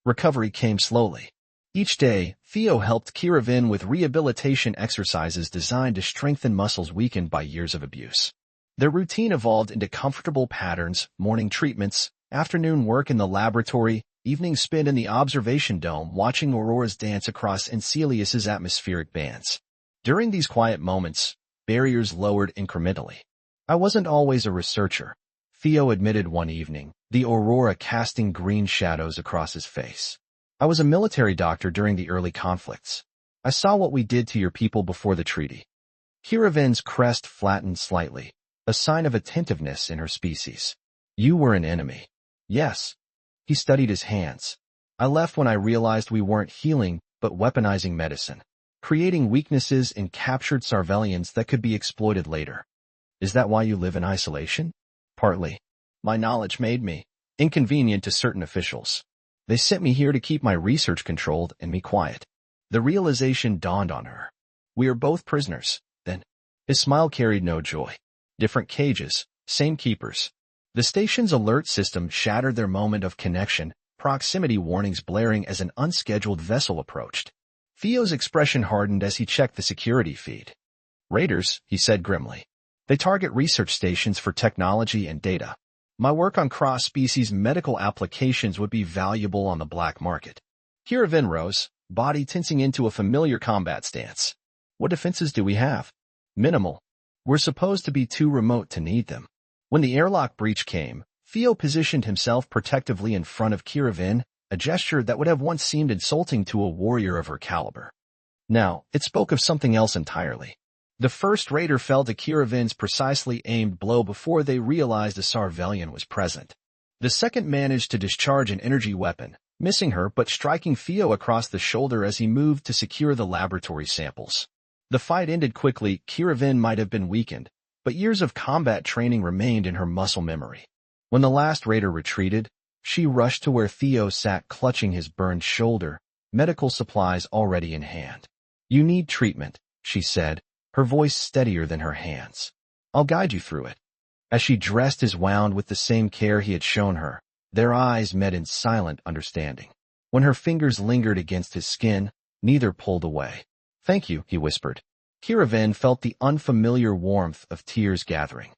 Recovery came slowly. Each day, Theo helped Kiravin with rehabilitation exercises designed to strengthen muscles weakened by years of abuse. Their routine evolved into comfortable patterns: morning treatments, afternoon work in the laboratory, evening spent in the observation dome watching auroras dance across Enceladus's atmospheric bands. During these quiet moments, barriers lowered incrementally. I wasn't always a researcher, Theo admitted one evening, the aurora casting green shadows across his face. I was a military doctor during the early conflicts. I saw what we did to your people before the treaty. Kiravin's crest flattened slightly, a sign of attentiveness in her species. You were an enemy. Yes. He studied his hands. I left when I realized we weren't healing, but weaponizing medicine, creating weaknesses in captured Sarvellians that could be exploited later. Is that why you live in isolation? Partly. My knowledge made me inconvenient to certain officials. They sent me here to keep my research controlled and me quiet. The realization dawned on her. We are both prisoners, then. His smile carried no joy. Different cages, same keepers. The station's alert system shattered their moment of connection, proximity warnings blaring as an unscheduled vessel approached. Theo's expression hardened as he checked the security feed. Raiders, he said grimly. They target research stations for technology and data. My work on cross-species medical applications would be valuable on the black market. Kiravin rose, body tensing into a familiar combat stance. What defenses do we have? Minimal. We're supposed to be too remote to need them. When the airlock breach came, Theo positioned himself protectively in front of Kiravin, a gesture that would have once seemed insulting to a warrior of her caliber. Now, it spoke of something else entirely. The first raider fell to Kiravin's precisely aimed blow before they realized a Sarvellian was present. The second managed to discharge an energy weapon, missing her but striking Theo across the shoulder as he moved to secure the laboratory samples. The fight ended quickly. Kiravin might have been weakened, but years of combat training remained in her muscle memory. When the last raider retreated, she rushed to where Theo sat clutching his burned shoulder, medical supplies already in hand. You need treatment, she said, her voice steadier than her hands. I'll guide you through it. As she dressed his wound with the same care he had shown her, their eyes met in silent understanding. When her fingers lingered against his skin, neither pulled away. Thank you, he whispered. Kiravin felt the unfamiliar warmth of tears gathering.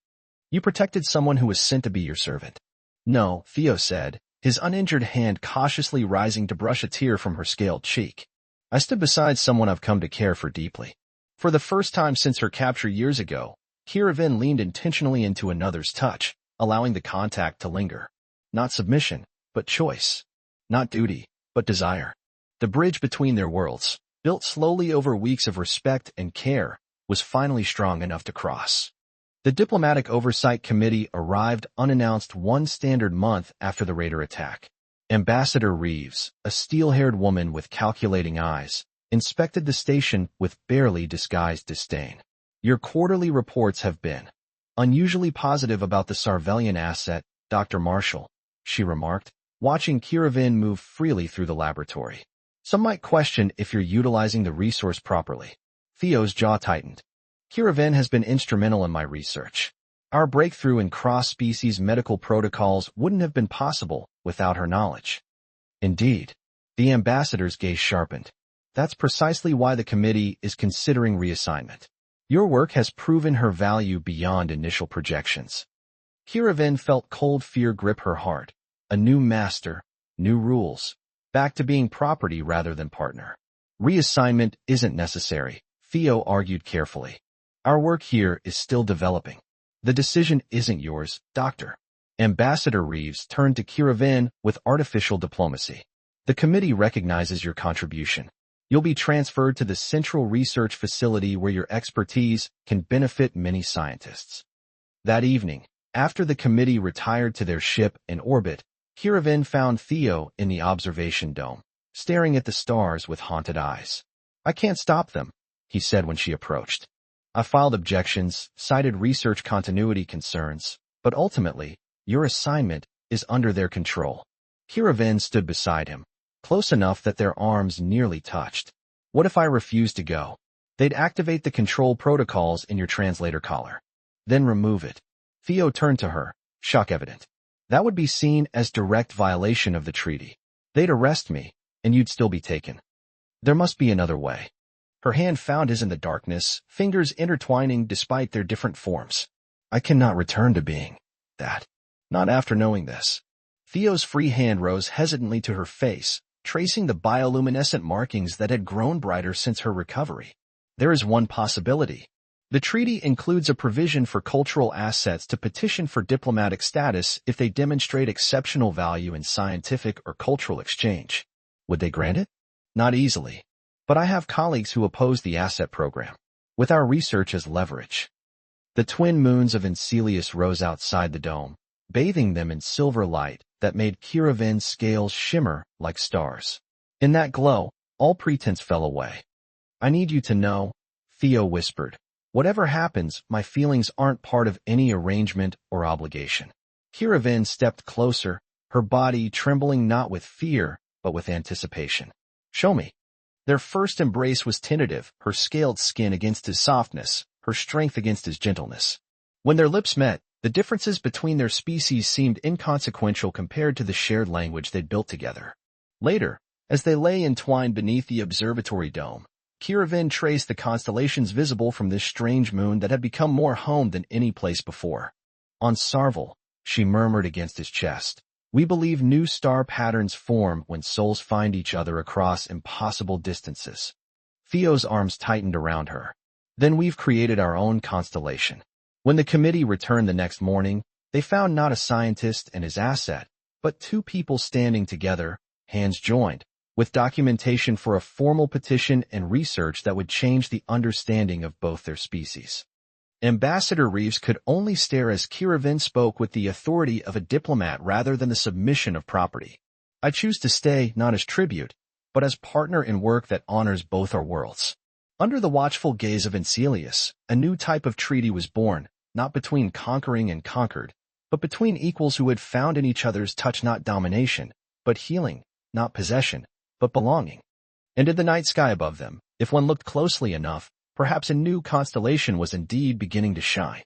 You protected someone who was sent to be your servant. No, Theo said, his uninjured hand cautiously rising to brush a tear from her scaled cheek. I stood beside someone I've come to care for deeply. For the first time since her capture years ago, Kiravin leaned intentionally into another's touch, allowing the contact to linger. Not submission, but choice. Not duty, but desire. The bridge between their worlds, built slowly over weeks of respect and care, was finally strong enough to cross. The Diplomatic Oversight Committee arrived unannounced one standard month after the raider attack. Ambassador Reeves, a steel-haired woman with calculating eyes, inspected the station with barely disguised disdain. Your quarterly reports have been unusually positive about the Sarvellian asset, Dr. Marshall, she remarked, watching Kiravin move freely through the laboratory. Some might question if you're utilizing the resource properly. Theo's jaw tightened. Kiravin has been instrumental in my research. Our breakthrough in cross-species medical protocols wouldn't have been possible without her knowledge. Indeed. The ambassador's gaze sharpened. That's precisely why the committee is considering reassignment. Your work has proven her value beyond initial projections. Kiravin felt cold fear grip her heart. A new master, new rules. Back to being property rather than partner. Reassignment isn't necessary, Theo argued carefully. Our work here is still developing. The decision isn't yours, Doctor. Ambassador Reeves turned to Kiravin with artificial diplomacy. The committee recognizes your contribution. You'll be transferred to the central research facility where your expertise can benefit many scientists. That evening, after the committee retired to their ship in orbit, Kiravin found Theo in the observation dome, staring at the stars with haunted eyes. I can't stop them, he said when she approached. I filed objections, cited research continuity concerns, but ultimately, your assignment is under their control. Kiravin stood beside him, close enough that their arms nearly touched. What if I refused to go? They'd activate the control protocols in your translator collar. Then remove it. Theo turned to her, shock evident. That would be seen as direct violation of the treaty. They'd arrest me, and you'd still be taken. There must be another way. Her hand found his in the darkness, fingers intertwining despite their different forms. I cannot return to being that. Not after knowing this. Theo's free hand rose hesitantly to her face, tracing the bioluminescent markings that had grown brighter since her recovery. There is one possibility. The treaty includes a provision for cultural assets to petition for diplomatic status if they demonstrate exceptional value in scientific or cultural exchange. Would they grant it? Not easily. But I have colleagues who oppose the asset program, with our research as leverage. The twin moons of Encelius rose outside the dome, bathing them in silver light that made Kiravin's scales shimmer like stars. In that glow, all pretense fell away. I need you to know, Theo whispered. Whatever happens, my feelings aren't part of any arrangement or obligation. Kiravin stepped closer, her body trembling not with fear, but with anticipation. Show me. Their first embrace was tentative, her scaled skin against his softness, her strength against his gentleness. When their lips met, the differences between their species seemed inconsequential compared to the shared language they'd built together. Later, as they lay entwined beneath the observatory dome, Kiravin traced the constellations visible from this strange moon that had become more home than any place before. On Sarvel, she murmured against his chest. We believe new star patterns form when souls find each other across impossible distances. Theo's arms tightened around her. Then we've created our own constellation. When the committee returned the next morning, they found not a scientist and his asset, but two people standing together, hands joined, with documentation for a formal petition and research that would change the understanding of both their species. Ambassador Reeves could only stare as Kiravin spoke with the authority of a diplomat rather than the submission of property. I choose to stay not as tribute, but as partner in work that honors both our worlds. Under the watchful gaze of Encelius, a new type of treaty was born, not between conquering and conquered, but between equals who had found in each other's touch not domination, but healing, not possession, but belonging. And in the night sky above them, if one looked closely enough, perhaps a new constellation was indeed beginning to shine.